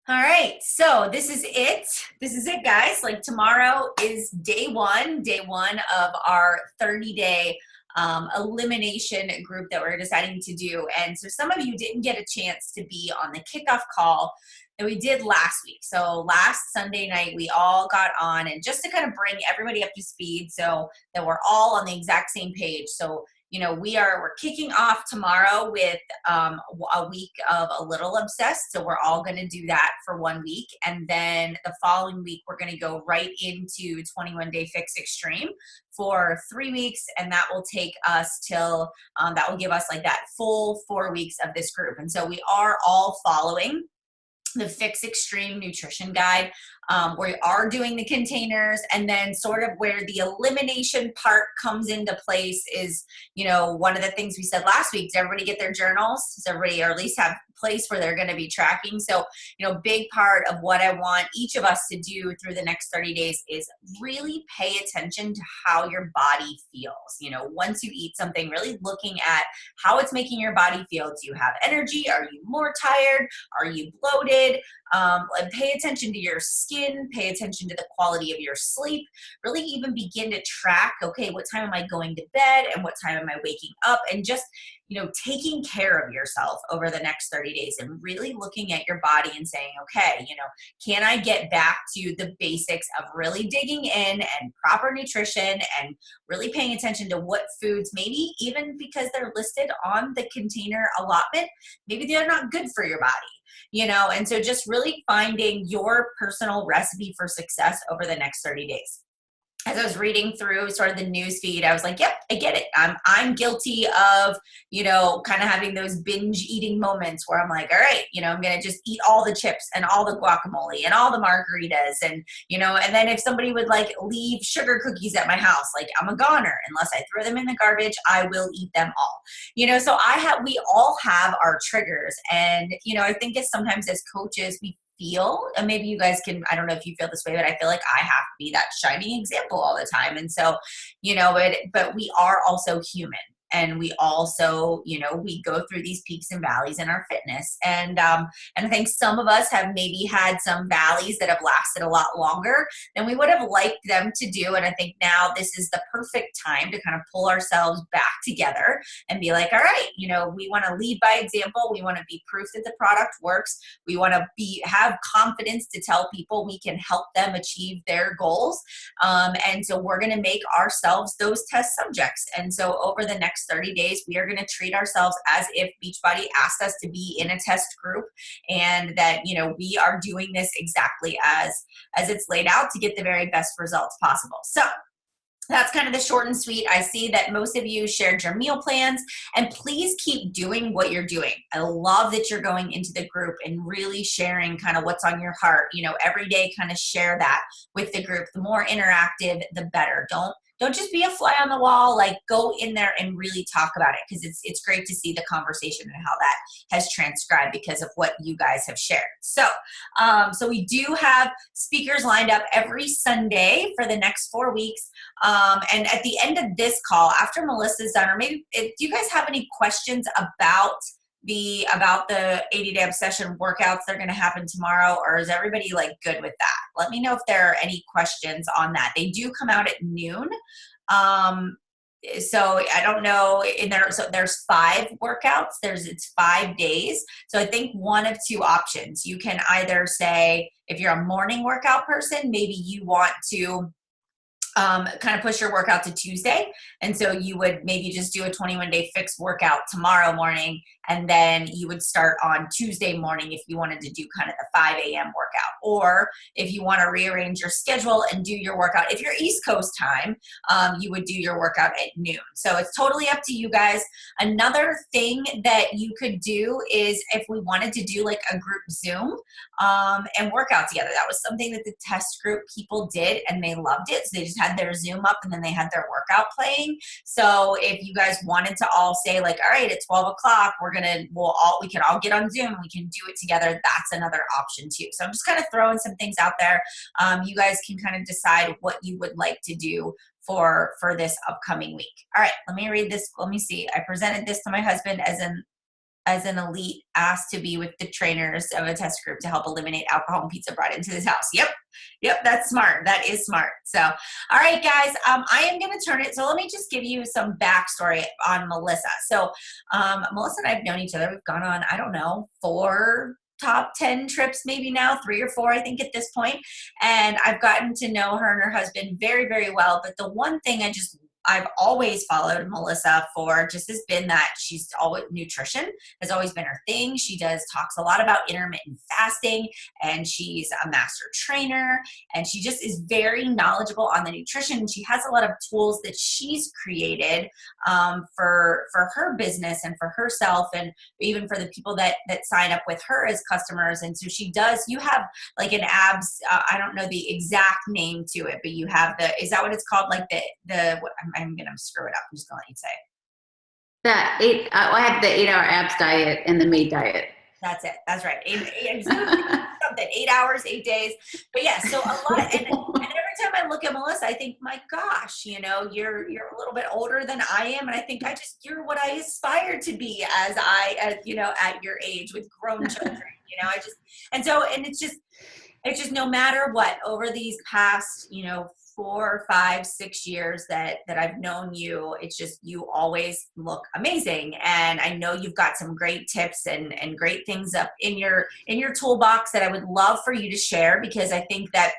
All right, so this is it. This is it, guys. Like tomorrow is day one of our 30-day elimination group that we're deciding to do. And so some of you didn't get a chance to be on the kickoff call that we did last week. So last Sunday night, we all got on, and just to kind of bring everybody up to speed so that we're all on the exact same page. So we're kicking off tomorrow with a week of a little obsessed. So we're all going to do that for 1 week. And then the following week, we're going to go right into 21 Day Fix Extreme for 3 weeks. And that will take us till, that will give us like that full 4 weeks of this group. And so we are all following the Fix Extreme Nutrition Guide. We are doing the containers, and then sort of where the elimination part comes into place is, one of the things we said last week, does everybody get their journals? Does everybody, or at least have a place where they're going to be tracking? So, big part of what I want each of us to do through the next 30 days is really pay attention to how your body feels. Once you eat something, really looking at how it's making your body feel. Do you have energy? Are you more tired? Are you bloated? And pay attention to your skin, pay attention to the quality of your sleep, really even begin to track, okay, what time am I going to bed and what time am I waking up, and just, taking care of yourself over the next 30 days and really looking at your body and saying, okay, can I get back to the basics of really digging in and proper nutrition and really paying attention to what foods, maybe even because they're listed on the container allotment, maybe they're not good for your body. And so just really finding your personal recipe for success over the next 30 days. As I was reading through sort of the news feed, I was like, yep, I get it. I'm guilty of, kind of having those binge eating moments where I'm like, all right, I'm going to just eat all the chips and all the guacamole and all the margaritas. And, and then if somebody would like leave sugar cookies at my house, like I'm a goner. Unless I throw them in the garbage, I will eat them all. So we all have our triggers. And, I think sometimes as coaches, we feel, and maybe you guys can, I don't know if you feel this way, but I feel like I have to be that shining example all the time. And so, but we are also human. And we also, we go through these peaks and valleys in our fitness. And I think some of us have maybe had some valleys that have lasted a lot longer than we would have liked them to do. And I think now this is the perfect time to kind of pull ourselves back together and be like, all right, we want to lead by example. We want to be proof that the product works. We want to have confidence to tell people we can help them achieve their goals. And so we're going to make ourselves those test subjects. And so over the next 30 days, we are going to treat ourselves as if Beachbody asked us to be in a test group, and that, we are doing this exactly as it's laid out to get the very best results possible. So that's kind of the short and sweet. I see that most of you shared your meal plans, and please keep doing what you're doing. I love that you're going into the group and really sharing kind of what's on your heart. Every day kind of share that with the group. The more interactive, the better. Don't just be a fly on the wall, like go in there and really talk about it, because it's great to see the conversation and how that has transcribed because of what you guys have shared. So, so we do have speakers lined up every Sunday for the next 4 weeks. And at the end of this call, after Melissa's done, or maybe do you guys have any questions about the 80-day obsession workouts that are going to happen tomorrow, or is everybody like good with that? Let me know if there are any questions on that. They do come out at noon. So I don't know in there. So there's 5 workouts. It's 5 days. So I think one of 2 options. You can either say, if you're a morning workout person, maybe you want to kind of push your workout to Tuesday. And so you would maybe just do a 21-day fix workout tomorrow morning, and then you would start on Tuesday morning if you wanted to do kind of the 5 a.m. workout. Or if you want to rearrange your schedule and do your workout, if you're East Coast time, you would do your workout at noon. So it's totally up to you guys. Another thing that you could do is if we wanted to do like a group Zoom and work out together. That was something that the test group people did, and they loved it. So they just had their Zoom up, and then they had their workout playing. So if you guys wanted to all say like, all right, at 12 o'clock, we can all get on Zoom and we can do it together. That's another option too. So I'm just kind of throwing some things out there. You guys can kind of decide what you would like to do for this upcoming week. All right, let me read this. Let me see. I presented this to my husband as as an elite asked to be with the trainers of a test group to help eliminate alcohol and pizza brought into this house. Yep, that's smart. That is smart. So, all right, guys, I am going to turn it. So let me just give you some backstory on Melissa. So Melissa and I have known each other. We've gone on, I don't know, 4 top 10 trips, maybe now 3 or 4, I think at this point. And I've gotten to know her and her husband very, very well. But the one thing I've always followed Melissa for just has been that she's always, nutrition has always been her thing. She talks a lot about intermittent fasting, and she's a master trainer, and she just is very knowledgeable on the nutrition. She has a lot of tools that she's created for her business and for herself, and even for the people that sign up with her as customers. And so you have like an abs, I don't know the exact name to it, but you have is that what it's called? Like I'm going to screw it up. I'm just going to let you say it. I have the 8-hour abs diet and the maid diet. That's it. That's right. 8 hours, 8 days. But yeah, so a lot. And every time I look at Melissa, I think, my gosh, you're a little bit older than I am. And I think you're what I aspire to be as at your age with grown children, and it's just no matter what, over these past, 4, 5, 6 years that I've known you, it's just, you always look amazing. And I know you've got some great tips and great things up in your toolbox that I would love for you to share, because I think that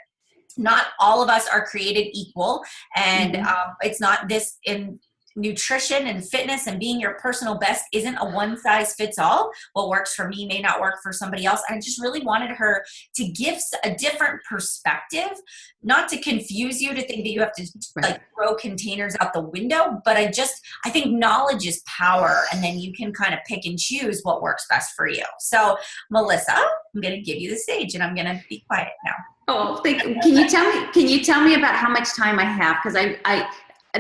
not all of us are created equal. And it's not this in nutrition and fitness and being your personal best isn't a one size fits all. What works for me may not work for somebody else. I just really wanted her to give a different perspective, not to confuse you to think that you have to like throw containers out the window, but I think knowledge is power, and then you can kind of pick and choose what works best for you. So Melissa, I'm going to give you the stage, and I'm going to be quiet now. Oh, thank you. Can you tell me about how much time I have? Because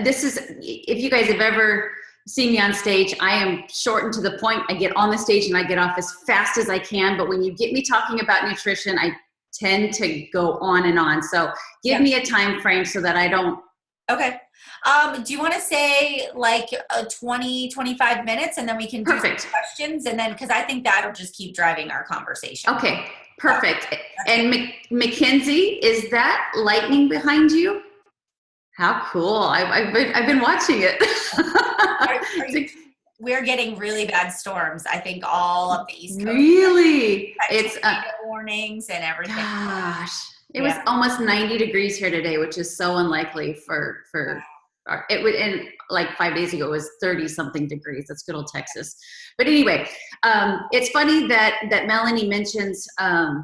this is, if you guys have ever seen me on stage, I am short and to the point. I get on the stage and I get off as fast as I can. But when you get me talking about nutrition, I tend to go on and on. So give me a time frame so that I don't. Okay. Do you want to say like 20, 25 minutes, and then we can do some questions, and then, because I think that'll just keep driving our conversation. Okay, perfect. And Mackenzie, is that lightning behind you? How cool. I've been watching it. We're getting really bad storms. I think all of the East Coast. Really? It's warnings and everything. Gosh. It was almost 90 degrees here today, which is so unlikely for it would, and like 5 days ago it was 30 something degrees. That's good old Texas. But anyway, it's funny that Melanie mentions I've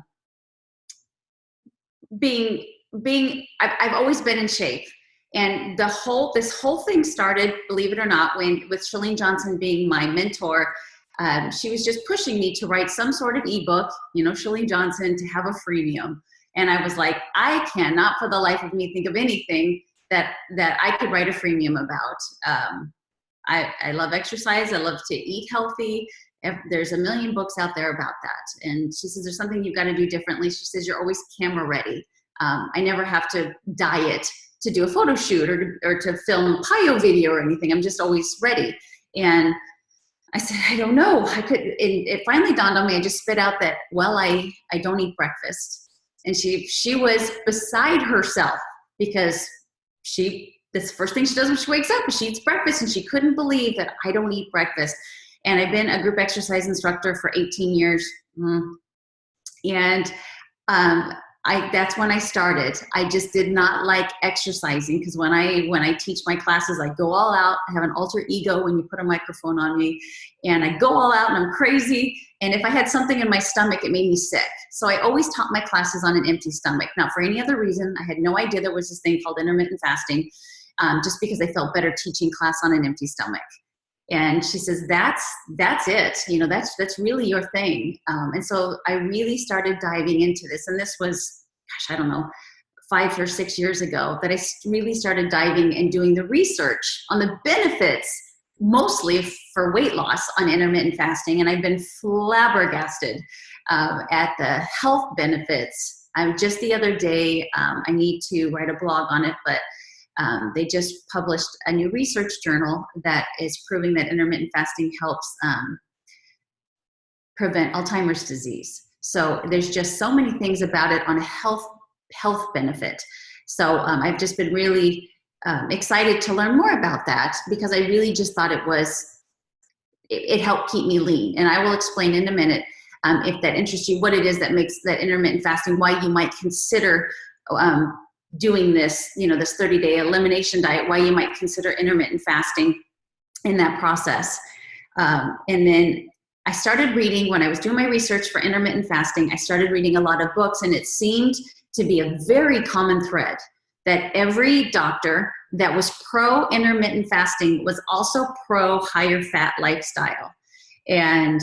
always been in shape. And this whole thing started, believe it or not, with Chalene Johnson being my mentor. She was just pushing me to write some sort of ebook, Chalene Johnson, to have a freemium. And I was like, I cannot for the life of me think of anything that I could write a freemium about. I love exercise. I love to eat healthy. There's a million books out there about that. And she says, there's something you've got to do differently. She says, you're always camera ready. I never have to diet to do a photo shoot or to film a PIO video or anything. I'm just always ready. And I said, I don't know. It finally dawned on me. I just spit out that, well, I don't eat breakfast. And she was beside herself, because that's the first thing she does when she wakes up is she eats breakfast, and she couldn't believe that I don't eat breakfast. And I've been a group exercise instructor for 18 years. And that's when I started. I just did not like exercising, because when I teach my classes, I go all out. I have an alter ego when you put a microphone on me, and I go all out and I'm crazy. And if I had something in my stomach, it made me sick. So I always taught my classes on an empty stomach. Now, for any other reason, I had no idea there was this thing called intermittent fasting, just because I felt better teaching class on an empty stomach. And she says, that's it. That's really your thing. And so I really started diving into this. And this was, I don't know, 5 or 6 years ago that I really started diving and doing the research on the benefits, mostly for weight loss, on intermittent fasting. And I've been flabbergasted at the health benefits. Just the other day, I need to write a blog on it, but they just published a new research journal that is proving that intermittent fasting helps prevent Alzheimer's disease. So there's just so many things about it on a health benefit. So I've just been really excited to learn more about that, because I really just thought it helped keep me lean. And I will explain in a minute, if that interests you, what it is that makes that intermittent fasting, why you might consider doing this, this 30-day elimination diet, why you might consider intermittent fasting in that process. And then I started reading, when I was doing my research for intermittent fasting, I started reading a lot of books, and it seemed to be a very common thread that every doctor that was pro intermittent fasting was also pro higher fat lifestyle. And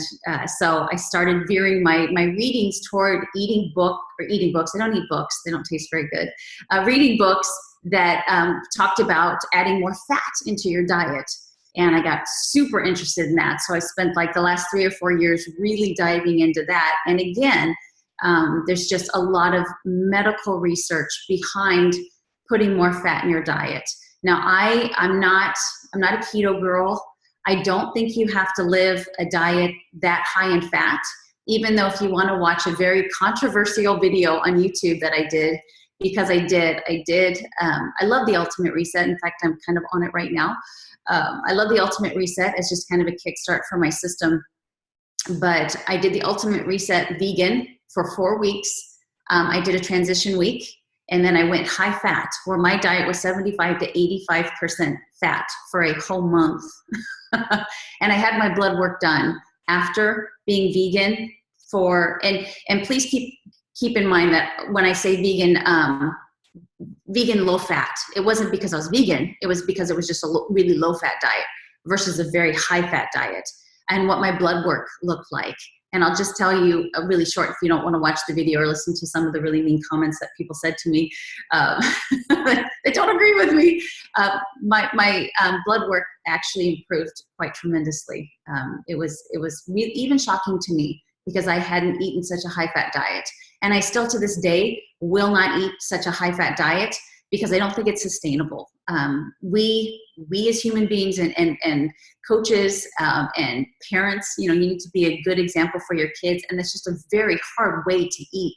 so I started veering my readings toward eating books. I don't eat books. They don't taste very good. Reading books that talked about adding more fat into your diet. And I got super interested in that. So I spent like the last 3 or 4 years really diving into that. And again, there's just a lot of medical research behind putting more fat in your diet. Now, I'm not a keto girl. I don't think you have to live a diet that high in fat, even though if you want to watch a very controversial video on YouTube that I did, because I love the Ultimate Reset. In fact, I'm kind of on it right now. I love the Ultimate Reset as just kind of a kickstart for my system. But I did the Ultimate Reset vegan for 4 weeks. I did a transition week, and then I went high fat, where my diet was 75 to 85% fat for a whole month. And I had my blood work done after being vegan and please keep in mind that when I say vegan low fat, it wasn't because I was vegan. It was because it was just a really low fat diet versus a very high fat diet, and what my blood work looked like. And I'll just tell you a really short, if you don't want to watch the video or listen to some of the really mean comments that people said to me, they don't agree with me. My blood work actually improved quite tremendously. It was even shocking to me, because I hadn't eaten such a high fat diet. And I still to this day will not eat such a high fat diet, because I don't think it's sustainable. We as human beings and coaches and parents, you need to be a good example for your kids. And it's just a very hard way to eat.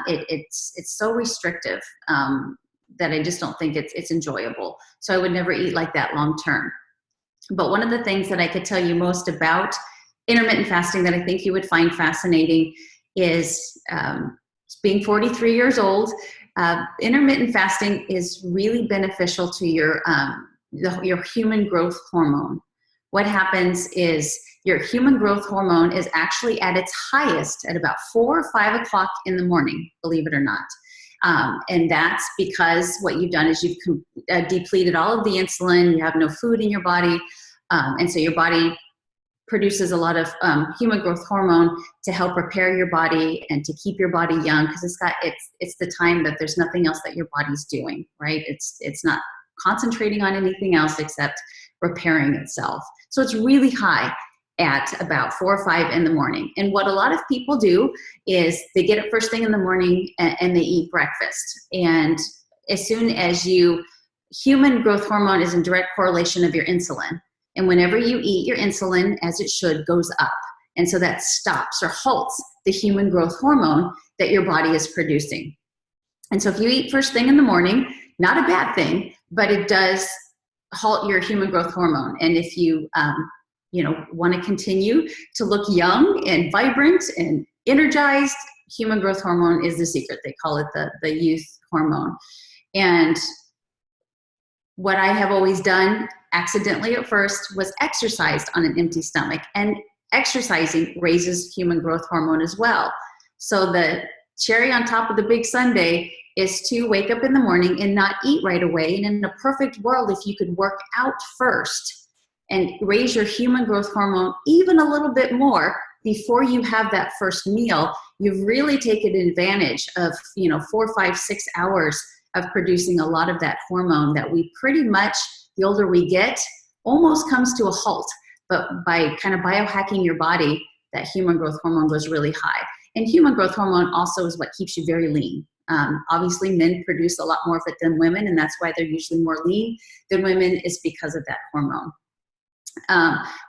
It's so restrictive that I just don't think it's enjoyable. So I would never eat like that long term. But one of the things that I could tell you most about intermittent fasting that I think you would find fascinating is being 43 years old. Intermittent fasting is really beneficial to your human growth hormone. What happens is your human growth hormone is actually at its highest at about 4 or 5 o'clock in the morning, believe it or not. And that's because what you've done is you've depleted all of the insulin, you have no food in your body, and so your body produces a lot of human growth hormone to help repair your body and to keep your body young, because it's the time that there's nothing else that your body's doing, right? It's not concentrating on anything else except repairing itself. So it's really high at about 4 or 5 in the morning. And what a lot of people do is they get up first thing in the morning and they eat breakfast. And as soon as human growth hormone is in direct correlation of your insulin. And whenever you eat, your insulin, as it should, goes up. And so that stops or halts the human growth hormone that your body is producing. And so if you eat first thing in the morning, not a bad thing, but it does halt your human growth hormone. And if you want to continue to look young and vibrant and energized, human growth hormone is the secret. They call it the youth hormone. And what I have always done accidentally at first was exercised on an empty stomach, and exercising raises human growth hormone as well. So the cherry on top of the big sundae is to wake up in the morning and not eat right away. And in a perfect world, if you could work out first and raise your human growth hormone even a little bit more before you have that first meal, you've really taken advantage of 4, 5, 6 hours of producing a lot of that hormone that we pretty much, the older we get, almost comes to a halt. But by kind of biohacking your body, that human growth hormone goes really high. And human growth hormone also is what keeps you very lean. Obviously, men produce a lot more of it than women, and that's why they're usually more lean than women, is because of that hormone.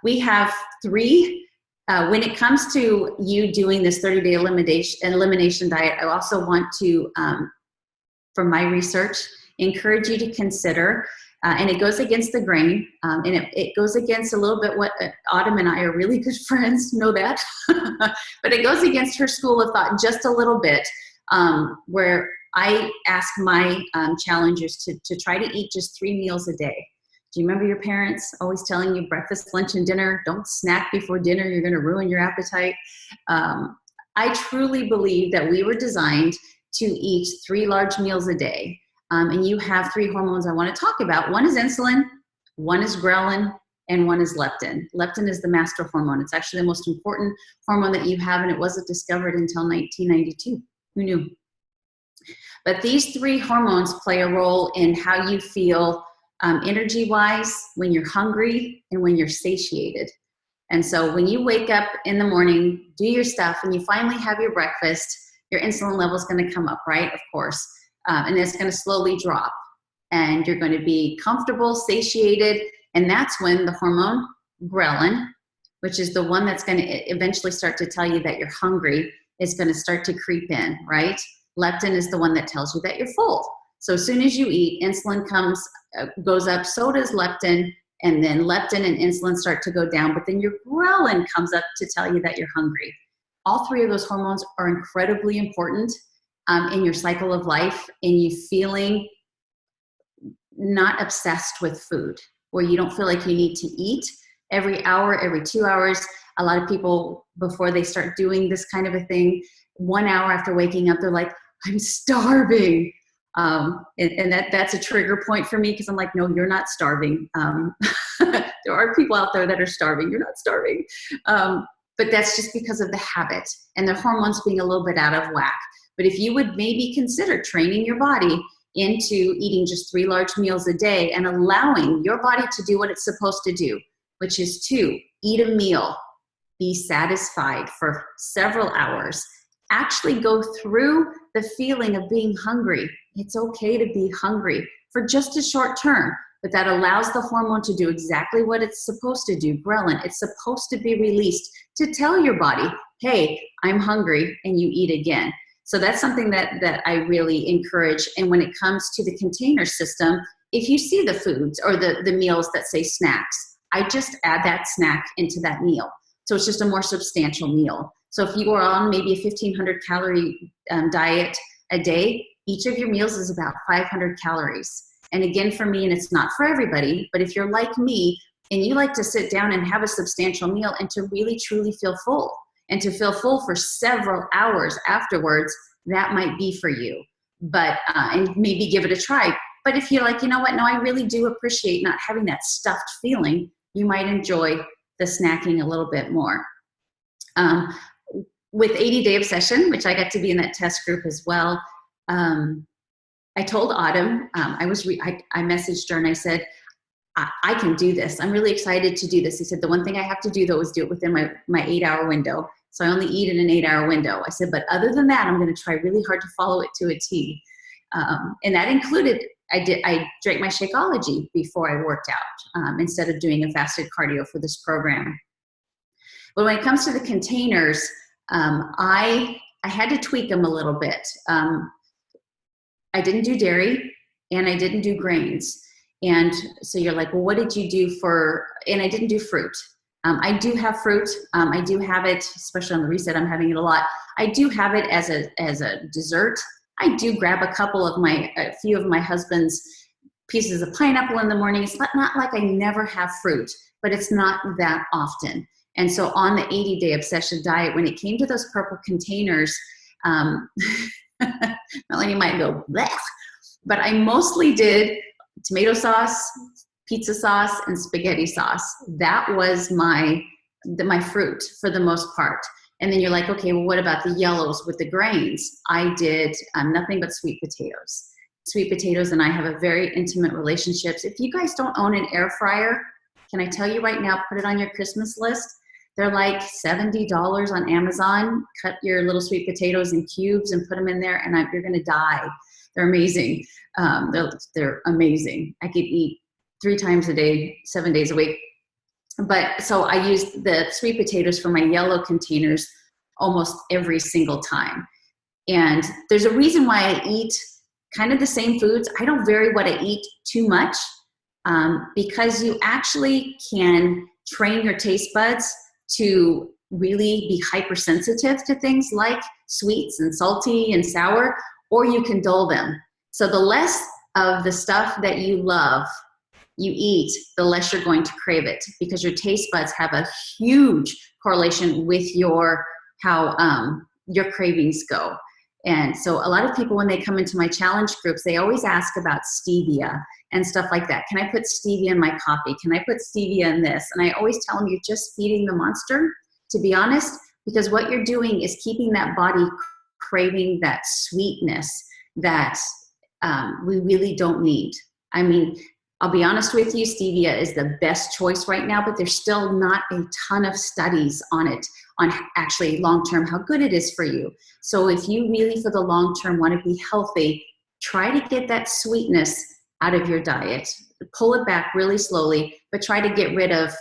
We have 3 When it comes to you doing this 30-day elimination diet, I also want to, from my research, encourage you to consider, and it goes against the grain, and it goes against a little bit what Autumn and I are really good friends, know that, but it goes against her school of thought just a little bit, where I ask my challengers to try to eat just 3 meals a day. Do you remember your parents always telling you breakfast, lunch, and dinner? Don't snack before dinner. You're going to ruin your appetite. I truly believe that we were designed to eat 3 large meals a day. And you have 3 hormones I want to talk about. One is insulin, one is ghrelin, and one is leptin. Leptin is the master hormone. It's actually the most important hormone that you have, and it wasn't discovered until 1992. Who knew? But these 3 hormones play a role in how you feel energy-wise, when you're hungry, and when you're satiated. And so when you wake up in the morning, do your stuff, and you finally have your breakfast, your insulin level is going to come up, right? Of course. And it's going to slowly drop. And you're going to be comfortable, satiated, and that's when the hormone ghrelin, which is the one that's going to eventually start to tell you that you're hungry, is going to start to creep in, right? Leptin is the one that tells you that you're full. So as soon as you eat, insulin goes up, so does leptin, and then leptin and insulin start to go down, but then your ghrelin comes up to tell you that you're hungry. All 3 of those hormones are incredibly important in your cycle of life, and you feeling not obsessed with food, where you don't feel like you need to eat every hour, every 2 hours. A lot of people, before they start doing this kind of a thing, 1 hour after waking up, they're like, I'm starving. And that's a trigger point for me, because I'm like, no, you're not starving. There are people out there that are starving. You're not starving. But that's just because of the habit and the hormones being a little bit out of whack. But if you would maybe consider training your body into eating just 3 large meals a day and allowing your body to do what it's supposed to do, which is to eat a meal, be satisfied for several hours, actually go through the feeling of being hungry. It's okay to be hungry for just a short term, but that allows the hormone to do exactly what it's supposed to do, ghrelin. It's supposed to be released to tell your body, hey, I'm hungry, and you eat again. So that's something that I really encourage. And when it comes to the container system, if you see the foods or the meals that say snacks, I just add that snack into that meal. So it's just a more substantial meal. So if you are on maybe a 1,500 calorie diet a day, each of your meals is about 500 calories. And again, for me, and it's not for everybody, but if you're like me and you like to sit down and have a substantial meal and to really truly feel full, and to feel full for several hours afterwards, that might be for you. But, and maybe give it a try. But if you're like, you know what, no, I really do appreciate not having that stuffed feeling, you might enjoy the snacking a little bit more. With 80-Day Obsession, which I got to be in that test group as well, I told Autumn, I messaged her and I said, I can do this. I'm really excited to do this. He said, the one thing I have to do though is do it within my 8-hour window. So I only eat in an 8-hour window. I said, but other than that, I'm going to try really hard to follow it to a T. And that included, I drank my Shakeology before I worked out, instead of doing a fasted cardio for this program. But when it comes to the containers, I had to tweak them a little bit. I didn't do dairy and I didn't do grains. And so you're like, well, what did you do and I didn't do fruit. I do have fruit. I do have it, especially on the reset, I'm having it a lot. I do have it as a dessert. I do grab a few of my husband's pieces of pineapple in the morning. It's not like I never have fruit, but it's not that often. And so on the 80-Day Obsession diet, when it came to those purple containers, Melanie might go, bleh, but I mostly did tomato sauce, pizza sauce, and spaghetti sauce. That was my fruit for the most part. And then you're like, okay, well, what about the yellows with the grains? I did nothing but sweet potatoes. Sweet potatoes and I have a very intimate relationship. If you guys don't own an air fryer, can I tell you right now, put it on your Christmas list. They're like $70 on Amazon. Cut your little sweet potatoes in cubes and put them in there, and you're going to die. They're amazing. They're amazing. I could eat 3 times a day, 7 days a week. But so I use the sweet potatoes for my yellow containers almost every single time. And there's a reason why I eat kind of the same foods. I don't vary what I eat too much, because you actually can train your taste buds to really be hypersensitive to things like sweets and salty and sour, or you can dull them. So the less of the stuff that you love you eat, the less you're going to crave it, because your taste buds have a huge correlation with how your cravings go. And so a lot of people, when they come into my challenge groups, they always ask about stevia and stuff like that. Can I put stevia in my coffee? Can I put stevia in this? And I always tell them, you're just feeding the monster, to be honest, because what you're doing is keeping that body craving that sweetness that we really don't need. I mean, I'll be honest with you, stevia is the best choice right now, but there's still not a ton of studies on it, on actually long-term, how good it is for you. So if you really, for the long-term, want to be healthy, try to get that sweetness out of your diet. Pull it back really slowly, but try to get rid of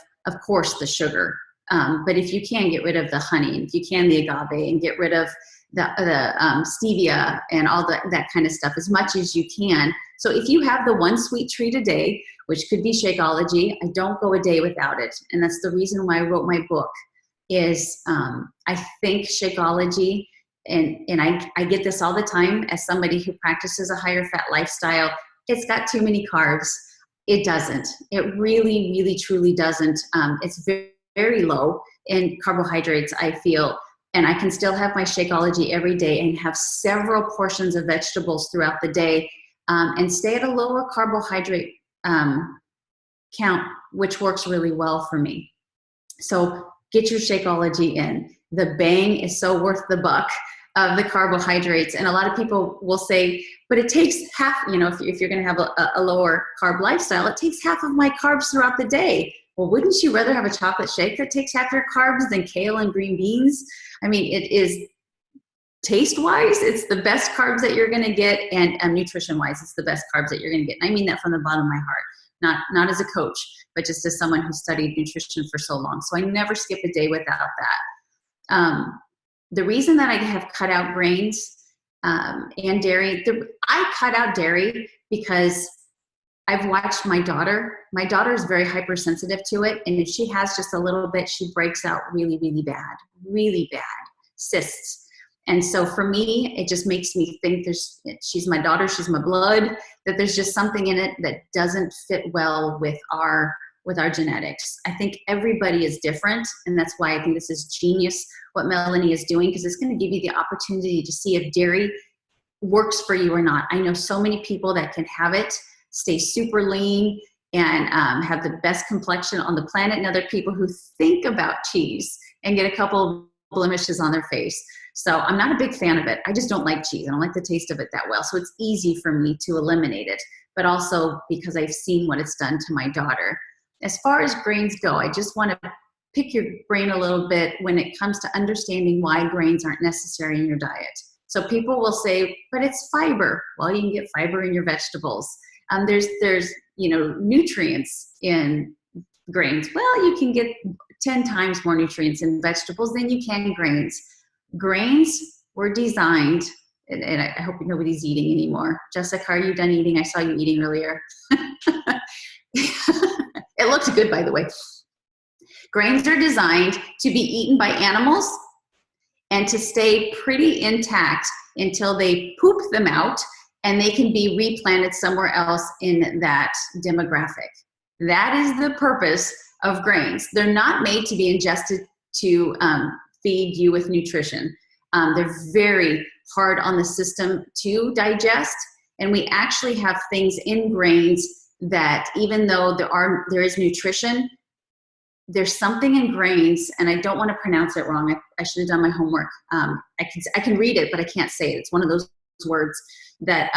course, the sugar. But if you can, get rid of the honey, and if you can, the agave, and get rid of the stevia and all that kind of stuff as much as you can. So if you have the one sweet treat a day, which could be Shakeology, I don't go a day without it. And that's the reason why I wrote my book, is I think Shakeology, and I get this all the time as somebody who practices a higher fat lifestyle, it's got too many carbs. It doesn't. It really, really, truly doesn't. It's very, very low in carbohydrates, I feel. And I can still have my Shakeology every day and have several portions of vegetables throughout the day, and stay at a lower carbohydrate count, which works really well for me. So get your Shakeology in. The bang is so worth the buck of the carbohydrates. And a lot of people will say, but it takes half, if you're going to have a lower carb lifestyle, it takes half of my carbs throughout the day. Well, wouldn't you rather have a chocolate shake that takes half your carbs than kale and green beans? I mean, it is taste-wise, it's the best carbs that you're going to get, and nutrition-wise, it's the best carbs that you're going to get. And I mean that from the bottom of my heart, not as a coach, but just as someone who studied nutrition for so long. So I never skip a day without that. The reason that I have cut out grains and dairy, I cut out dairy because I've watched my daughter. My daughter is very hypersensitive to it, and if she has just a little bit, she breaks out really, really bad cysts. And so for me, it just makes me think she's my daughter, she's my blood, that there's just something in it that doesn't fit well with our genetics. I think everybody is different, and that's why I think this is genius what Melanie is doing, because it's going to give you the opportunity to see if dairy works for you or not. I know so many people that can have it, stay super lean, and have the best complexion on the planet, and other people who think about cheese and get a couple blemishes on their face. So I'm not a big fan of it. I just don't like cheese. I don't like the taste of it that well. So it's easy for me to eliminate it, but also because I've seen what it's done to my daughter. As far as grains go, I just want to pick your brain a little bit when it comes to understanding why grains aren't necessary in your diet. So people will say, but it's fiber. Well, you can get fiber in your vegetables. There's nutrients in grains. Well, you can get 10 times more nutrients in vegetables than you can grains. Grains were designed, and I hope nobody's eating anymore. Jessica, are you done eating? I saw you eating earlier. It looked good, by the way. Grains are designed to be eaten by animals and to stay pretty intact until they poop them out, and they can be replanted somewhere else in that demographic. That is the purpose of grains. They're not made to be ingested to feed you with nutrition. They're very hard on the system to digest, and we actually have things in grains that, even though there is nutrition, there's something in grains, and I don't want to pronounce it wrong. I should have done my homework. I can read it, but I can't say it. It's one of those words that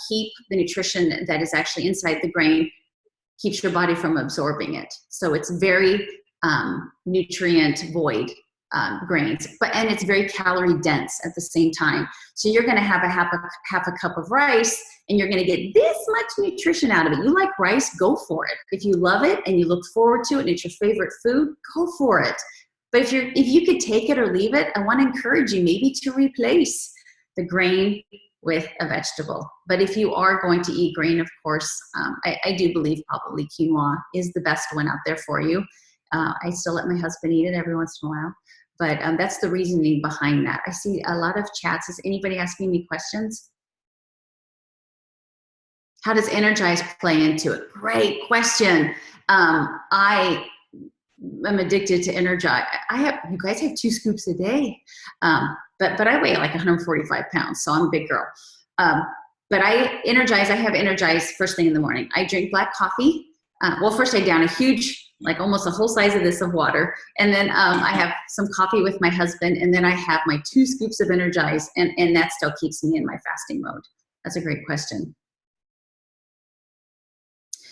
keep the nutrition that is actually inside the grain, keeps your body from absorbing it. So it's very nutrient void. grains, and it's very calorie dense at the same time. So you're going to have half a cup of rice, and you're going to get this much nutrition out of it. You like rice, go for it. If you love it and you look forward to it and it's your favorite food, go for it. But if you could take it or leave it, I want to encourage you maybe to replace the grain with a vegetable. But if you are going to eat grain, of course, I do believe probably quinoa is the best one out there for you. I still let my husband eat it every once in a while, but that's the reasoning behind that. I see a lot of chats. Is anybody asking me questions? How does Energize play into it? Great question. I am addicted to Energize. You guys have 2 scoops a day, but I weigh like 145 pounds, so I'm a big girl. But I have Energize first thing in the morning. I drink black coffee. Well, first I down a huge, like almost a whole size of this of water. And then I have some coffee with my husband. And then I have my 2 scoops of Energize. And that still keeps me in my fasting mode. That's a great question.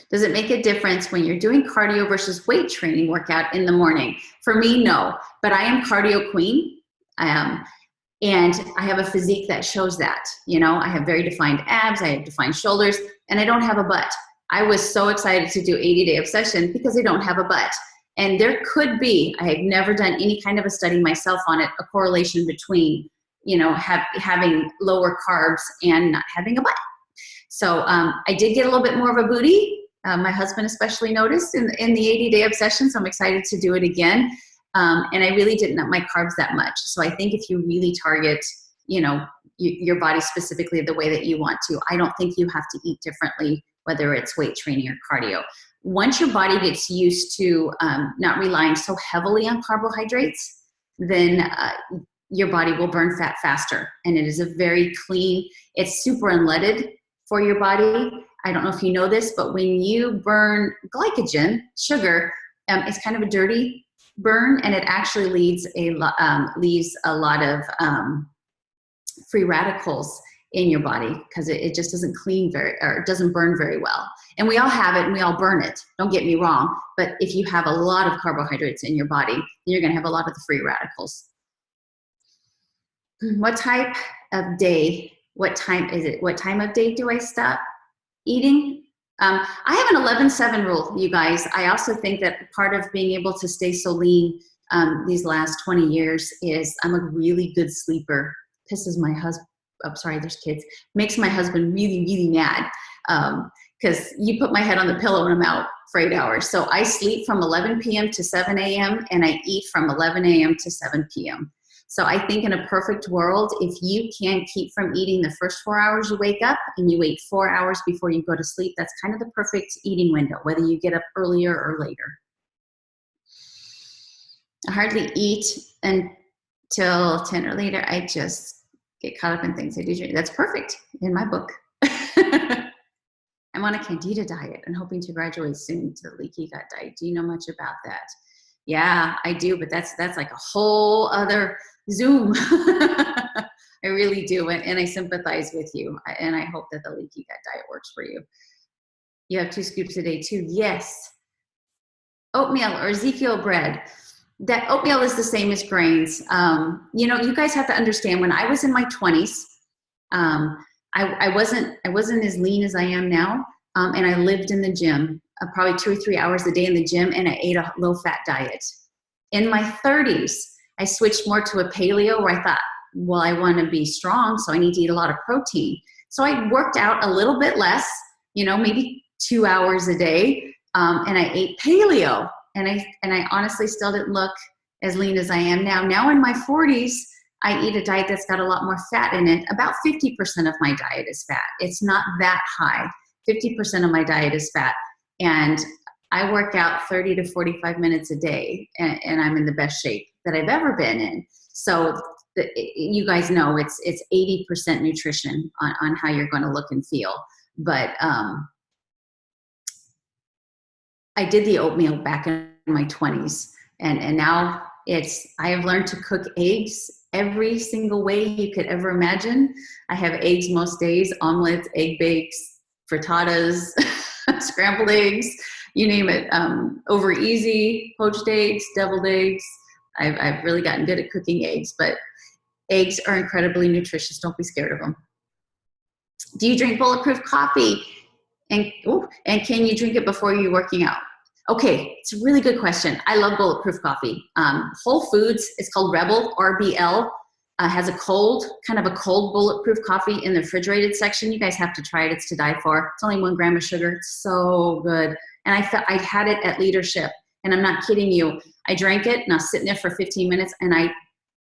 Does it make a difference when you're doing cardio versus weight training workout in the morning? For me, no. But I am cardio queen. And I have a physique that shows that. You know, I have very defined abs. I have defined shoulders. And I don't have a butt. I was so excited to do 80-day obsession because I don't have a butt. And there could be, I have never done any kind of a study myself on it, a correlation between, you know, having lower carbs and not having a butt. So I did get a little bit more of a booty. My husband especially noticed in the 80-day obsession, so I'm excited to do it again. And I really didn't up my carbs that much. So I think if you really target, you know, your body specifically the way that you want to, I don't think you have to eat differently, whether it's weight training or cardio. Once your body gets used to not relying so heavily on carbohydrates, then your body will burn fat faster. And it is a very clean, it's super unleaded for your body. I don't know if you know this, but when you burn glycogen, sugar, it's kind of a dirty burn, and it actually leaves a lot of free radicals in your body because it just doesn't it doesn't burn very well. And we all have it and we all burn it. Don't get me wrong. But if you have a lot of carbohydrates in your body, then you're going to have a lot of the free radicals. What time of day do I stop eating? I have an 11-7 rule, you guys. I also think that part of being able to stay so lean these last 20 years is I'm a really good sleeper. Pisses my husband. Oh, sorry, there's kids. Makes my husband really, really mad because you put my head on the pillow and I'm out for 8 hours. So I sleep from 11 p.m. to 7 a.m. and I eat from 11 a.m. to 7 p.m. So I think in a perfect world, if you can keep from eating the first 4 hours you wake up and you wait 4 hours before you go to sleep, that's kind of the perfect eating window, whether you get up earlier or later. I hardly eat until 10 or later. I just get caught up in things I do. That's perfect in my book. I'm on a Candida diet and hoping to graduate soon to the leaky gut diet. Do you know much about that? Yeah, I do, but that's like a whole other Zoom. I really do, and I sympathize with you, and I hope that the leaky gut diet works for you. You have 2 scoops a day too. Yes. Oatmeal or Ezekiel bread. That oatmeal is the same as grains. You know, you guys have to understand, when I was in my 20s, I wasn't as lean as I am now, and I lived in the gym, probably 2 or 3 hours a day in the gym, and I ate a low-fat diet. In my 30s, I switched more to a paleo where I thought, well, I want to be strong, so I need to eat a lot of protein. So I worked out a little bit less, you know, maybe 2 hours a day, and I ate paleo. And I honestly still didn't look as lean as I am now. Now in my 40s, I eat a diet that's got a lot more fat in it. About 50% of my diet is fat. It's not that high. 50% of my diet is fat. And I work out 30 to 45 minutes a day, and I'm in the best shape that I've ever been in. So you guys know it's 80% nutrition on how you're going to look and feel. But I did the oatmeal back in my 20s, and now I have learned to cook eggs every single way you could ever imagine. I have eggs most days, omelets, egg bakes, frittatas, scrambled eggs, you name it, over easy, poached eggs, deviled eggs. I've really gotten good at cooking eggs, but eggs are incredibly nutritious. Don't be scared of them. Do you drink bulletproof coffee? And can you drink it before you're working out? Okay, it's a really good question. I love bulletproof coffee. Whole Foods, it's called Rebel, RBL, has a cold bulletproof coffee in the refrigerated section. You guys have to try it. It's to die for. It's only 1 gram of sugar. It's so good. And I had it at Leadership, and I'm not kidding you. I drank it, and I was sitting there for 15 minutes, and I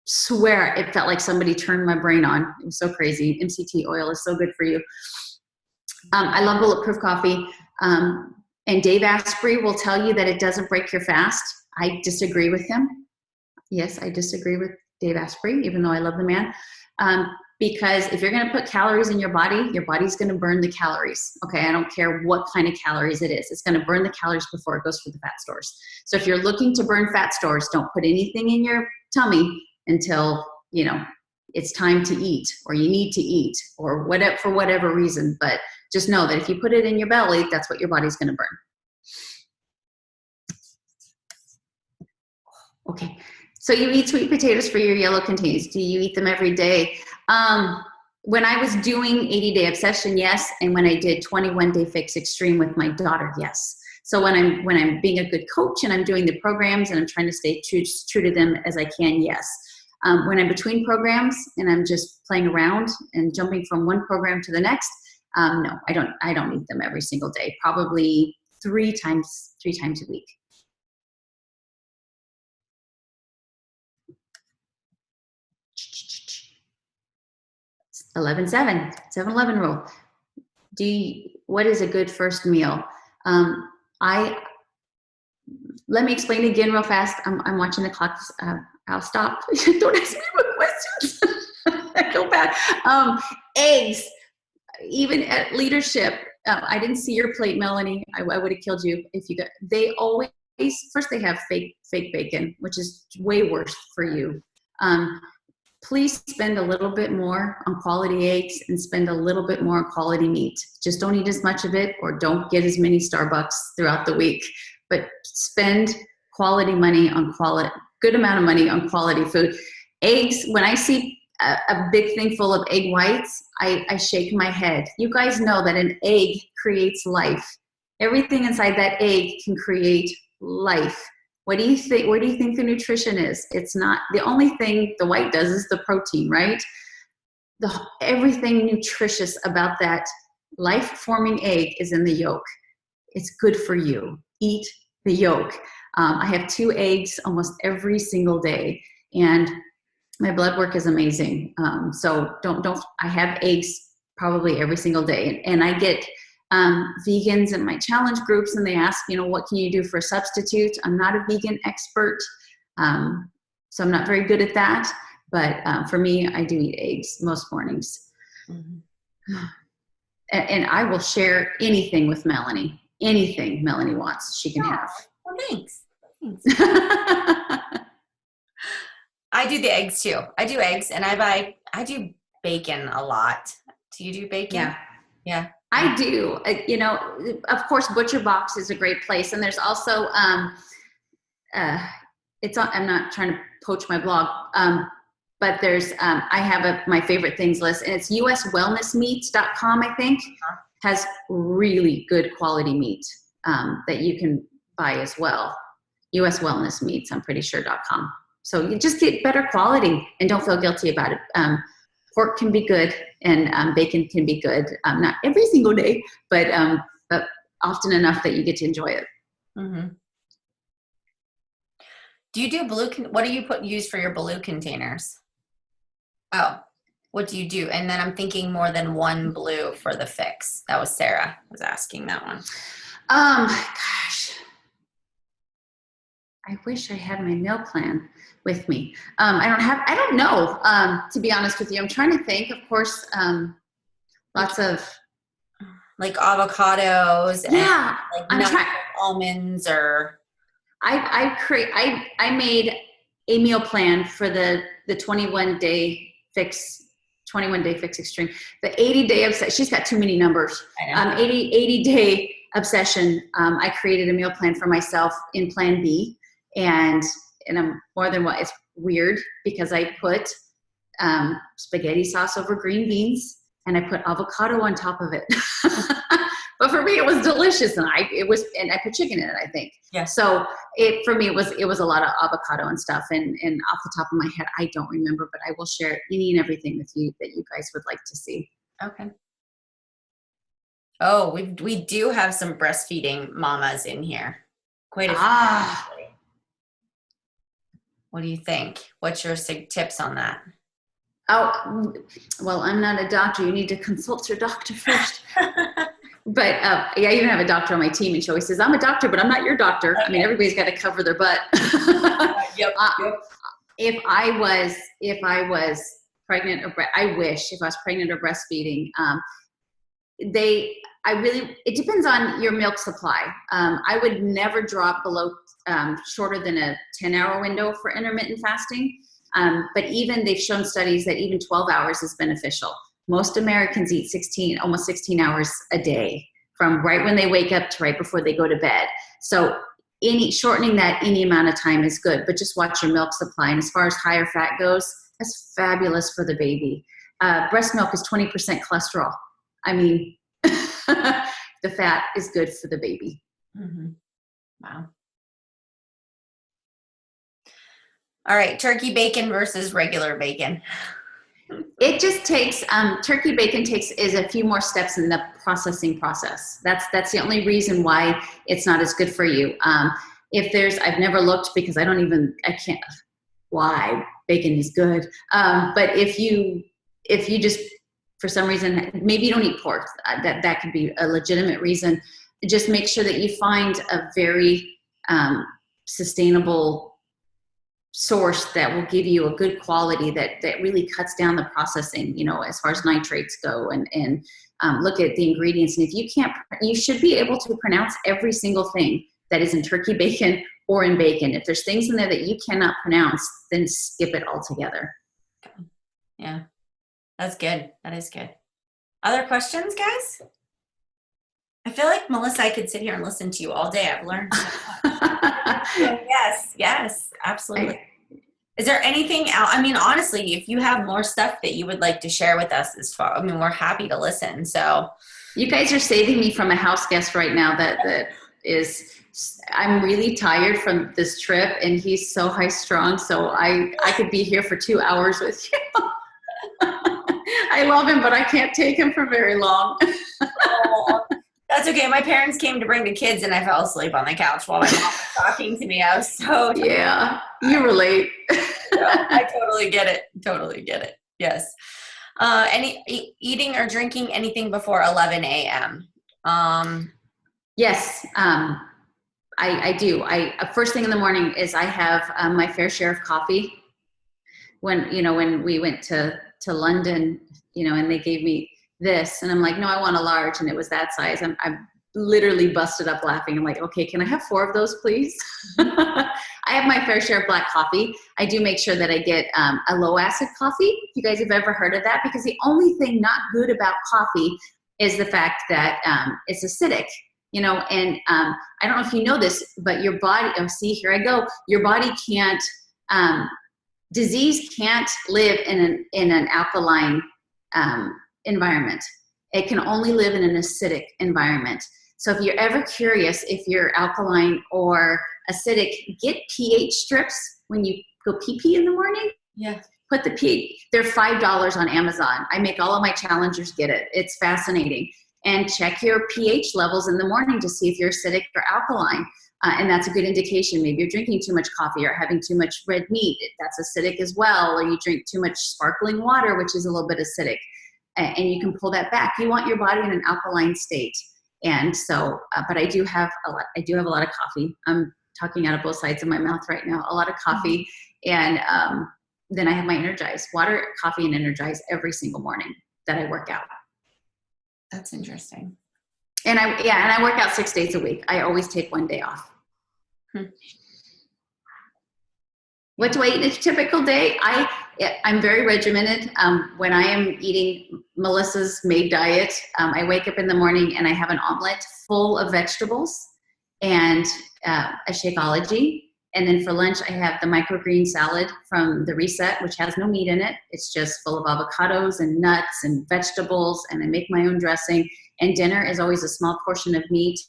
swear it felt like somebody turned my brain on. It was so crazy. MCT oil is so good for you. I love bulletproof coffee. And Dave Asprey will tell you that it doesn't break your fast. I disagree with him. Yes, I disagree with Dave Asprey, even though I love the man. Because if you're going to put calories in your body's going to burn the calories. Okay, I don't care what kind of calories it is. It's going to burn the calories before it goes for the fat stores. So if you're looking to burn fat stores, don't put anything in your tummy until, it's time to eat, or you need to eat, or whatever, for whatever reason. But just know that if you put it in your belly, that's what your body's going to burn. Okay. So you eat sweet potatoes for your yellow containers. Do you eat them every day? When I was doing 80-day obsession, yes. And when I did 21-day fix extreme with my daughter, yes. So when I'm being a good coach and I'm doing the programs and I'm trying to stay true to them as I can, yes. When I'm between programs and I'm just playing around and jumping from one program to the next, no, I don't eat them every single day. Probably three times a week. 11-7, 7-Eleven rule. What is a good first meal? Let me explain again real fast. I'm watching the clock. I'll stop. Don't ask me more questions. I feel bad. Eggs, even at Leadership. I didn't see your plate, Melanie. I would have killed you if you got. They always first they have fake bacon, which is way worse for you. Please spend a little bit more on quality eggs and spend a little bit more on quality meat. Just don't eat as much of it, or don't get as many Starbucks throughout the week. But spend quality money on good amount of money on quality food. Eggs, when I see a big thing full of egg whites, I shake my head. You guys know that an egg creates life. Everything inside that egg can create life. What do you think? Where do you think the nutrition is? It's not, the only thing the white does is the protein, right? Everything nutritious about that life-forming egg is in the yolk. It's good for you. Eat the yolk. I have 2 eggs almost every single day, and my blood work is amazing. So I have eggs probably every single day, and I get vegans in my challenge groups, and they ask, what can you do for a substitute? I'm not a vegan expert, so I'm not very good at that. But for me, I do eat eggs most mornings. Mm-hmm. And I will share anything with Melanie. Anything Melanie wants, she can have. Well, thanks. I do the eggs too. I do eggs, and I do bacon a lot. Do you do bacon? Yeah. I do. Of course, Butcher Box is a great place, and there's also I'm not trying to poach my blog, but there's I have my favorite things list, and it's uswellnessmeats.com. I think has really good quality meat that you can buy as well. US Wellness Meats, I'm pretty sure.com. So you just get better quality and don't feel guilty about it. Pork can be good, and bacon can be good. Not every single day, but often enough that you get to enjoy it. Mm-hmm. Do you do what do you use for your blue containers? Oh, what do you do? And then I'm thinking more than one blue for the fix. That was Sarah was asking that one. Gosh. I wish I had my meal plan with me. I don't know, to be honest with you. I'm trying to think, of course, lots of. Like avocados and like almonds or. I made a meal plan for the 21-day fix extreme. The 80-day obsession, she's got too many numbers. 80-day obsession. I created a meal plan for myself in Plan B. And and I'm more than what, it's weird because I put spaghetti sauce over green beans and I put avocado on top of it. But for me, it was delicious, and I put chicken in it, I think. Yeah. So for me, it was a lot of avocado and stuff. And off the top of my head, I don't remember, but I will share any and everything with you that you guys would like to see. Okay. Oh, we do have some breastfeeding mamas in here. Quite a few. What do you think? What's your tips on that? Oh, well, I'm not a doctor. You need to consult your doctor first. But yeah, I even have a doctor on my team, and she always says, "I'm a doctor, but I'm not your doctor." Okay. I mean, everybody's got to cover their butt. Yep. If I was pregnant or I wish if I was pregnant or breastfeeding, it depends on your milk supply. I would never drop below shorter than a 10-hour window for intermittent fasting. But even they've shown studies that even 12 hours is beneficial. Most Americans eat almost 16 hours a day, from right when they wake up to right before they go to bed. So shortening that any amount of time is good, but just watch your milk supply. And as far as higher fat goes, that's fabulous for the baby. Breast milk is 20% cholesterol. I mean, the fat is good for the baby. Mm-hmm. Wow. All right, turkey bacon versus regular bacon. It just takes, turkey bacon is a few more steps in the processing process. That's the only reason why it's not as good for you. I've never looked because I can't, why bacon is good. But if you just, for some reason, maybe you don't eat pork, that could be a legitimate reason. Just make sure that you find a very sustainable source that will give you a good quality that really cuts down the processing, as far as nitrates go, and look at the ingredients. And if you should be able to pronounce every single thing that is in turkey bacon or in bacon. If there's things in there that you cannot pronounce, then skip it altogether. Yeah, that's good. That is good. Other questions, guys? I feel like, Melissa, I could sit here and listen to you all day. I've learned so much. Yes, absolutely. Is there anything else? I mean, honestly, if you have more stuff that you would like to share with us, we're happy to listen. So you guys are saving me from a house guest right now I'm really tired from this trip, and he's so high strung. So I could be here for 2 hours with you. I love him, but I can't take him for very long. Oh, that's okay. My parents came to bring the kids, and I fell asleep on the couch while my mom was talking to me. I was so tired. Yeah, you relate. I totally get it. Totally get it. Yes. Eating or drinking anything before 11 a.m.? Yes, I do. First thing in the morning is I have my fair share of coffee. When we went to London, and they gave me this, and I'm like, no, I want a large, and it was that size. I'm literally busted up laughing. I'm like, okay, can I have 4 of those, please? I have my fair share of black coffee. I do make sure that I get a low acid coffee. If you guys have ever heard of that, because the only thing not good about coffee is the fact that it's acidic. And I don't know if you know this, but your body, see, here I go. Your body can't, disease can't live in an alkaline environment. It can only live in an acidic environment. So if you're ever curious if you're alkaline or acidic, get pH strips when you go pee-pee in the morning. Yeah. Put the pH. They're $5 on Amazon. I make all of my challengers get it. It's fascinating. And check your pH levels in the morning to see if you're acidic or alkaline. And that's a good indication. Maybe you're drinking too much coffee or having too much red meat. That's acidic as well. Or you drink too much sparkling water, which is a little bit acidic. And you can pull that back. You want your body in an alkaline state. And so, but I do have a lot of coffee. I'm talking out of both sides of my mouth right now. A lot of coffee. And then I have my Energize, water, coffee, and Energize every single morning that I work out. That's interesting. And I work out 6 days a week. I always take 1 day off. What do I eat in a typical day? I'm very regimented. When I am eating Melissa's made diet, I wake up in the morning and I have an omelet full of vegetables and a Shakeology And then for lunch, I have the microgreen salad from the Reset, which has no meat in it. It's just full of avocados and nuts and vegetables, and I make my own dressing. And dinner is always a small portion of meat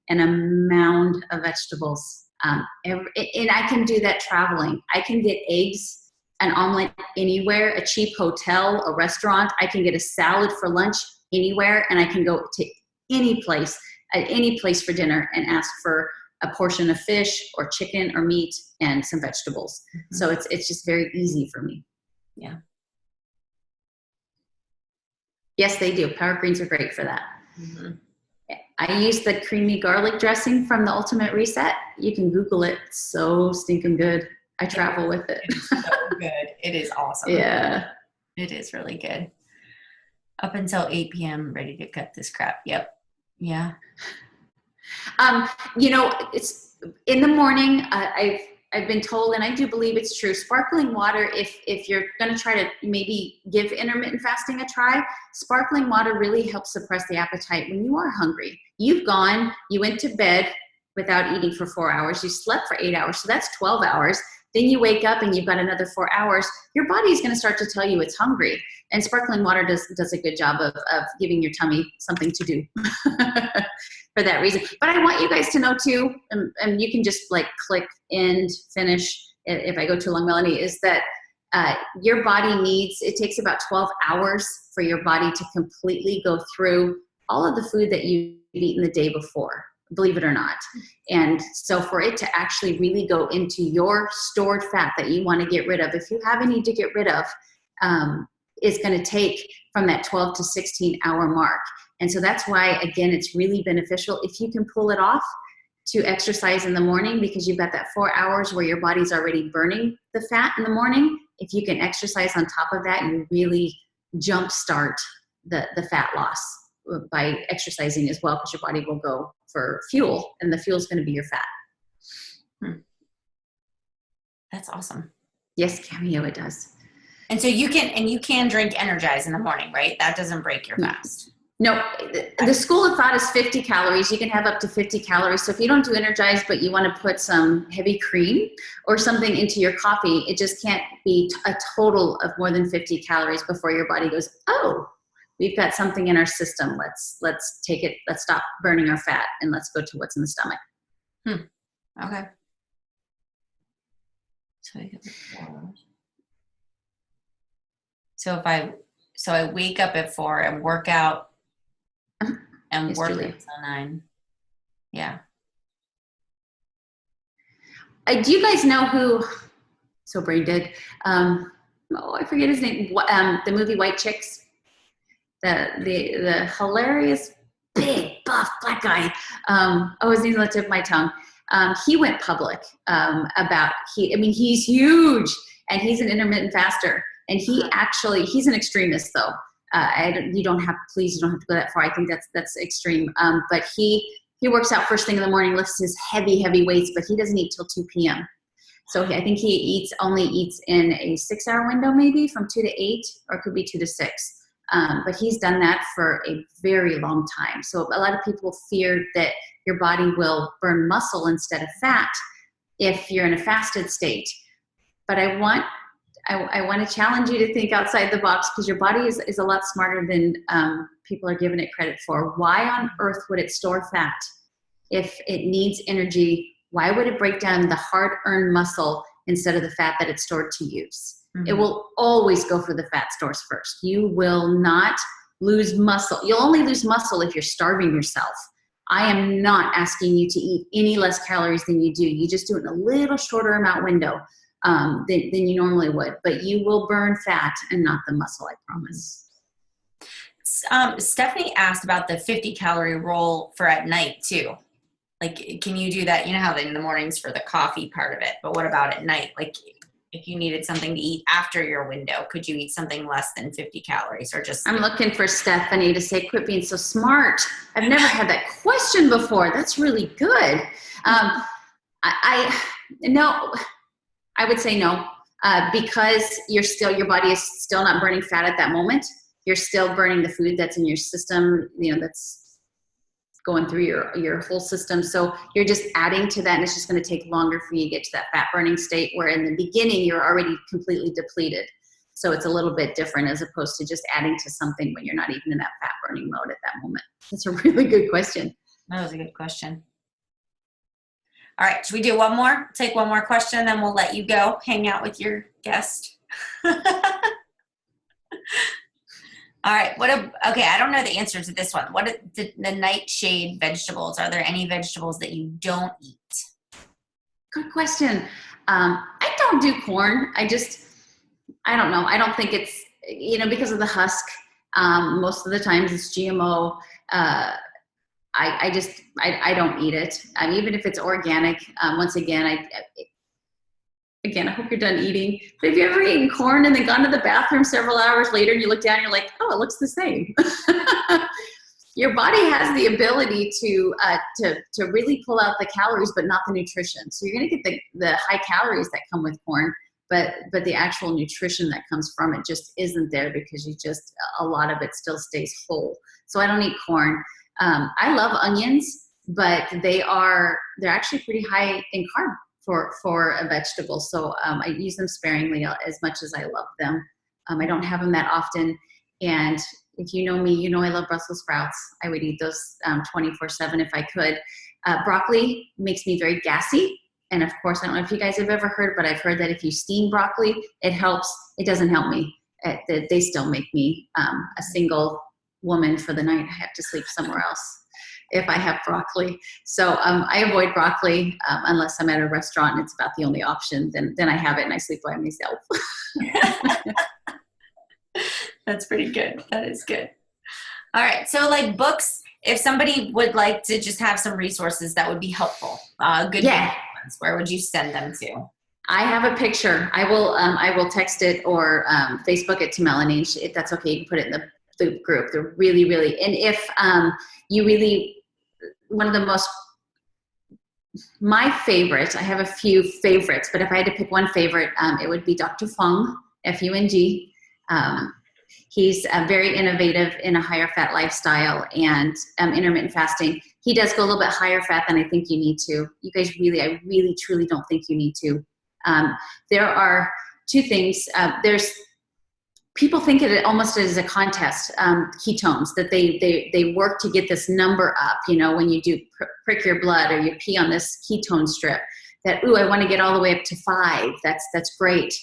and a mound of vegetables. And I can do that traveling. I can get eggs, an omelet anywhere, a cheap hotel, a restaurant. I can get a salad for lunch anywhere, and I can go to any place for dinner and ask for a portion of fish or chicken or meat and some vegetables. Mm-hmm. So it's just very easy for me. Yeah. Yes, they do. Power greens are great for that. Mm-hmm. I use the creamy garlic dressing from the Ultimate Reset. You can Google it. It's so stinking good. I travel with it. It's so good. It is awesome. Yeah. It is really good. Up until 8 p.m., ready to cut this crap. Yep. Yeah. It's in the morning. I've been told, and I do believe it's true, sparkling water, if you're going to try to maybe give intermittent fasting a try, sparkling water really helps suppress the appetite when you are hungry. You went to bed without eating for 4 hours. You slept for 8 hours. So that's 12 hours. Then you wake up and you've got another 4 hours. Your body is going to start to tell you it's hungry. And sparkling water does a good job of giving your tummy something to do for that reason. But I want you guys to know too, and you can just like click end, finish if I go too long, Melanie, is that your body it takes about 12 hours for your body to completely go through all of the food that you've eaten the day before, believe it or not. And so for it to actually really go into your stored fat that you want to get rid of, if you have any to get rid of, is going to take from that 12 to 16 hour mark. And so that's why, again, it's really beneficial if you can pull it off to exercise in the morning, because you've got that 4 hours where your body's already burning the fat in the morning. If you can exercise on top of that, you really jumpstart the fat loss by exercising as well, because your body will go for fuel, and the fuel is going to be your fat. That's awesome. Yes, Cameo, it does. And so you can drink Energize in the morning, right? That doesn't break your fast. No, the school of thought is 50 calories. You can have up to 50 calories. So if you don't do Energize, but you want to put some heavy cream or something into your coffee, it just can't be a total of more than 50 calories before your body goes, oh, we've got something in our system. Let's take it. Let's stop burning our fat and let's go to what's in the stomach. Okay. So I wake up at 4 and work out and work until 9. Yeah. Do you guys know who? So brain dead. I forget his name. The movie White Chicks. The hilarious big buff black guy. His name's on the tip of my tongue. He went public he's huge, and he's an intermittent faster, and he's an extremist though. You don't have to go that far. I think that's extreme. But he works out first thing in the morning, lifts his heavy weights, but he doesn't eat till 2 p.m. So I think he only eats in a 6 hour window, maybe from 2 to 8, or it could be 2 to 6. But he's done that for a very long time. So a lot of people fear that your body will burn muscle instead of fat if you're in a fasted state. But I want to challenge you to think outside the box, because your body is a lot smarter than people are giving it credit for. Why on earth would it store fat if it needs energy? Why would it break down the hard-earned muscle instead of the fat that it's stored to use? Mm-hmm. It will always go for the fat stores first. You will not lose muscle. You'll only lose muscle if you're starving yourself. I am not asking you to eat any less calories than you do. You just do it in a little shorter amount window than you normally would. But you will burn fat and not the muscle, I promise. Stephanie asked about the 50 calorie rule for at night too. Like, can you do that? You know how in the mornings for the coffee part of it, but what about at night? Like, if you needed something to eat after your window, could you eat something less than 50 calories or just? I'm looking for Stephanie to say, quit being so smart. I've never had that question before. That's really good. I would say no, because your body is still not burning fat at that moment. You're still burning the food that's in your system, that's going through your whole system. So you're just adding to that, and it's just going to take longer for you to get to that fat burning state, where in the beginning you're already completely depleted. So it's a little bit different as opposed to just adding to something when you're not even in that fat burning mode at that moment. That's a really good question. That was a good question. All right, should we do one more? Take one more question, then we'll let you go hang out with your guest. All right. Okay, I don't know the answer to this one. What are the nightshade vegetables? Are there any vegetables that you don't eat? Good question. I don't do corn. I don't know. I don't think it's, because of the husk. Most of the times it's GMO. I don't eat it. Even if it's organic, once again, I hope you're done eating. But have you ever eaten corn and then gone to the bathroom several hours later and you look down and you're like, oh, it looks the same. Your body has the ability to really pull out the calories, but not the nutrition. So you're going to get the high calories that come with corn, but the actual nutrition that comes from it just isn't there, because a lot of it still stays whole. So I don't eat corn. I love onions, but they're actually pretty high in carb for a vegetable. So I use them sparingly as much as I love them. I don't have them that often. And if you know me, you know I love Brussels sprouts. I would eat those 24/7 if I could. Broccoli makes me very gassy. And of course, I don't know if you guys have ever heard, but I've heard that if you steam broccoli, it helps. It doesn't help me. They still make me a single woman for the night. I have to sleep somewhere else if I have broccoli. So I avoid broccoli unless I'm at a restaurant and it's about the only option. Then I have it and I sleep by myself. That's pretty good. That is good. All right. So like books, if somebody would like to just have some resources that would be helpful, good ones, where would you send them to? I have a picture. I will text it or Facebook it to Melanie. If that's okay, you can put it in the group. They're really, really, and if you really, one of the most, my favorite, I have a few favorites, but if I had to pick one favorite, it would be Dr. Fung, F-U-N-G. He's very innovative in a higher fat lifestyle and intermittent fasting. He does go a little bit higher fat than I think you need to. You guys I really, truly don't think you need to. There are two things. People think of it almost as a contest, ketones, that they work to get this number up, when you do prick your blood or you pee on this ketone strip, that, ooh, I want to get all the way up to 5. That's great.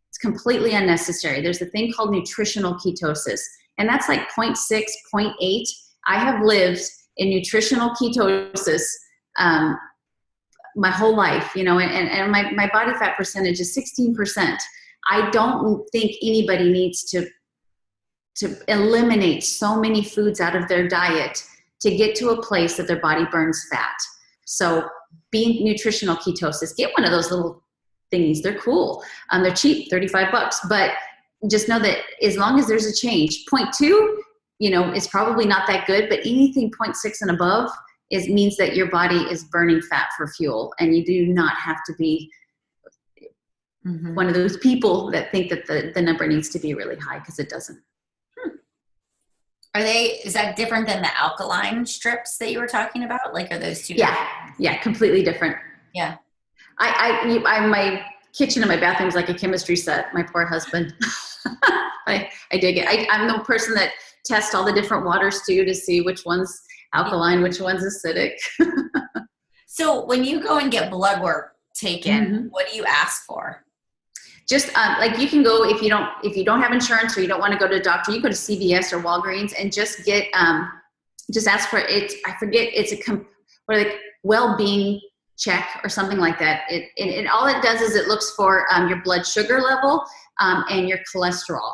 It's completely unnecessary. There's a thing called nutritional ketosis, and that's like 0.6, 0.8. I have lived in nutritional ketosis my whole life, and my body fat percentage is 16%. I don't think anybody needs to eliminate so many foods out of their diet to get to a place that their body burns fat. So being nutritional ketosis, get one of those little thingies. They're cool. They're cheap, $35, but just know that as long as there's a change, 0.2, is probably not that good, but anything 0.6 and above means that your body is burning fat for fuel, and you do not have to be one of those people that think that the number needs to be really high, because it doesn't. Is that different than the alkaline strips that you were talking about? Like, are those two different? Yeah, completely different. Yeah. My kitchen and my bathroom is like a chemistry set. My poor husband. I dig it. I'm the person that tests all the different waters too, to see which one's alkaline, which one's acidic. So when you go and get blood work taken, what do you ask for? Just like you can go, if you don't have insurance or you don't want to go to a doctor, you go to CVS or Walgreens and just get just ask for it. I forget, it's a well-being check or something like that. It all it does is it looks for your blood sugar level and your cholesterol,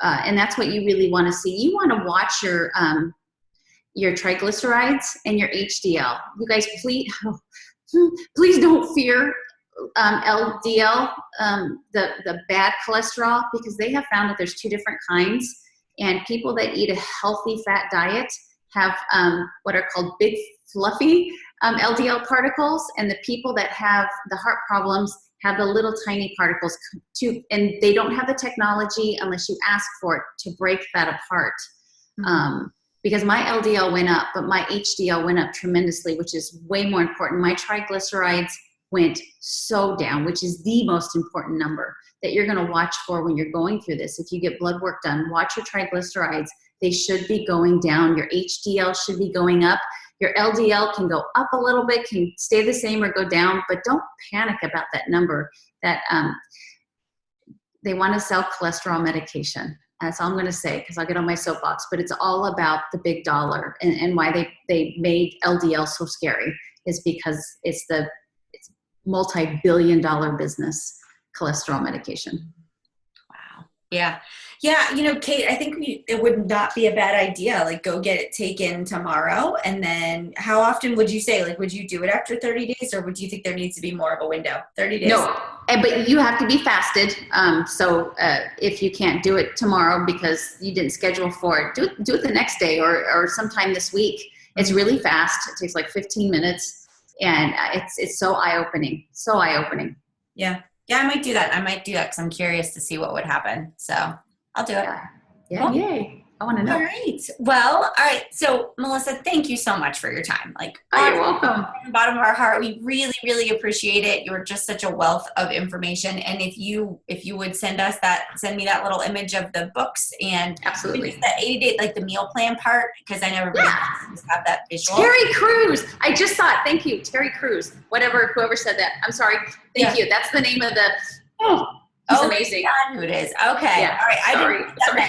and that's what you really want to see. You want to watch your triglycerides and your HDL. You guys, please don't fear LDL, the bad cholesterol, because they have found that there's 2 different kinds, and people that eat a healthy fat diet have what are called big fluffy LDL particles, and the people that have the heart problems have the little tiny particles too, and they don't have the technology, unless you ask for it, to break that apart. because my LDL went up, but my HDL went up tremendously, which is way more important. My triglycerides went so down, which is the most important number that you're going to watch for when you're going through this. If you get blood work done, watch your triglycerides. They should be going down. Your HDL should be going up. Your LDL can go up a little bit, can stay the same or go down, but don't panic about that number. That they want to sell cholesterol medication. That's all I'm going to say, because I'll get on my soapbox, but it's all about the big dollar, and why they made LDL so scary is because it's multi-billion-dollar business, cholesterol medication. Wow. Yeah. Yeah. You know, Kate, I think it would not be a bad idea. Like, go get it taken tomorrow. And then how often would you say, like, would you do it after 30 days, or would you think there needs to be more of a window? 30 days? No, but you have to be fasted. So if you can't do it tomorrow because you didn't schedule for it, do it the next day or sometime this week. It's really fast. It takes like 15 minutes. And it's so eye-opening, so eye-opening. Yeah. Yeah, I might do that. Because I'm curious to see what would happen. So I'll do it. Yeah. Cool. Yay. I want to know. All right. Well, all right. So, Melissa, thank you so much for your time. Like, you're welcome. From the bottom of our heart, we really, really appreciate it. You're just such a wealth of information. And if you would send me that little image of the books, and absolutely that 80-day, like the meal plan part, because I know everybody has that visual. Terry Crews. I just saw it. Thank you, Terry Crews. Whoever said that. I'm sorry. Thank you. That's the name of the. He's amazing. God, who it is. Okay. Yeah. All right. Sorry.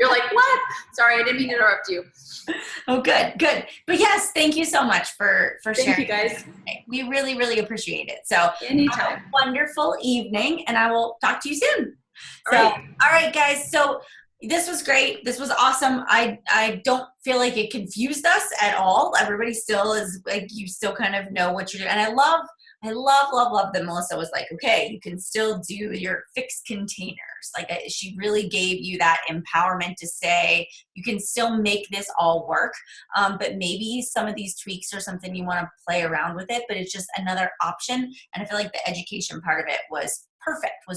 You're like, what? Sorry, I didn't mean to interrupt you. Oh, good. But yes, thank you so much for sharing. Thank you, guys. We really, really appreciate it. So anytime. Have a wonderful evening, and I will talk to you soon. All right, guys. So this was great. This was awesome. I don't feel like it confused us at all. Everybody still is like, you still kind of know what you're doing. And I love that Melissa was like, okay, you can still do your fixed containers. Like, she really gave you that empowerment to say, you can still make this all work. But maybe some of these tweaks are something you want to play around with it, but it's just another option. And I feel like the education part of it was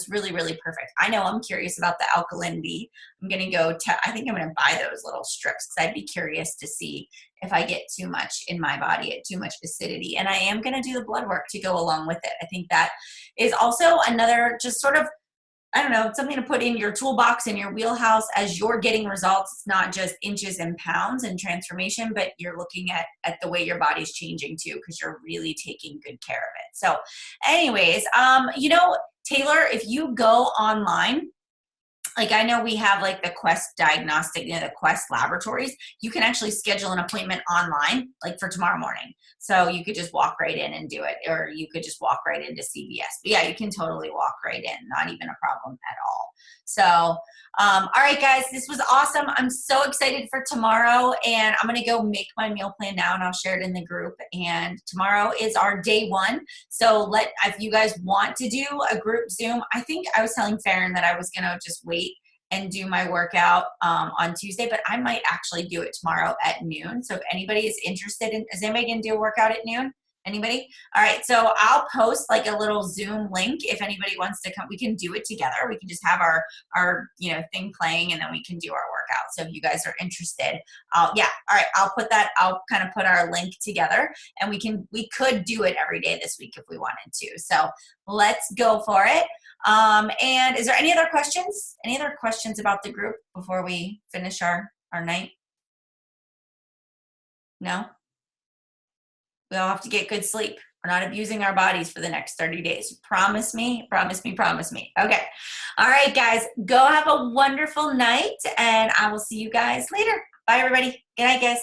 really, really perfect. I know I'm curious about the alkalinity. I'm going to go I think I'm going to buy those little strips, because I'd be curious to see if I get too much in my body, too much acidity. And I am going to do the blood work to go along with it. I think that is also another just sort of, I don't know, something to put in your toolbox, in your wheelhouse as you're getting results. It's not just inches and pounds and transformation, but you're looking at the way your body's changing too, because you're really taking good care of it. So anyways, Taylor, if you go online, like, I know we have like the Quest Diagnostic, the Quest Laboratories, you can actually schedule an appointment online, like for tomorrow morning. So you could just walk right in and do it, or you could just walk right into CVS. But yeah, you can totally walk right in, not even a problem at all. So, all right, guys, this was awesome. I'm so excited for tomorrow, and I'm going to go make my meal plan now, and I'll share it in the group. And tomorrow is our day 1. So if you guys want to do a group Zoom, I think I was telling Farron that I was going to just wait and do my workout on Tuesday, but I might actually do it tomorrow at noon. So if anybody is interested is anybody going to do a workout at noon? Anybody? All right. So I'll post like a little Zoom link. If anybody wants to come, we can do it together. We can just have our thing playing, and then we can do our workout. So if you guys are interested, all right. I'll kind of put our link together, and we could do it every day this week if we wanted to. So let's go for it. And is there any other questions? Any other questions about the group before we finish our night? No? We all have to get good sleep. We're not abusing our bodies for the next 30 days. Promise me, promise me, promise me. Okay. All right, guys, go have a wonderful night, and I will see you guys later. Bye, everybody. Good night, guys.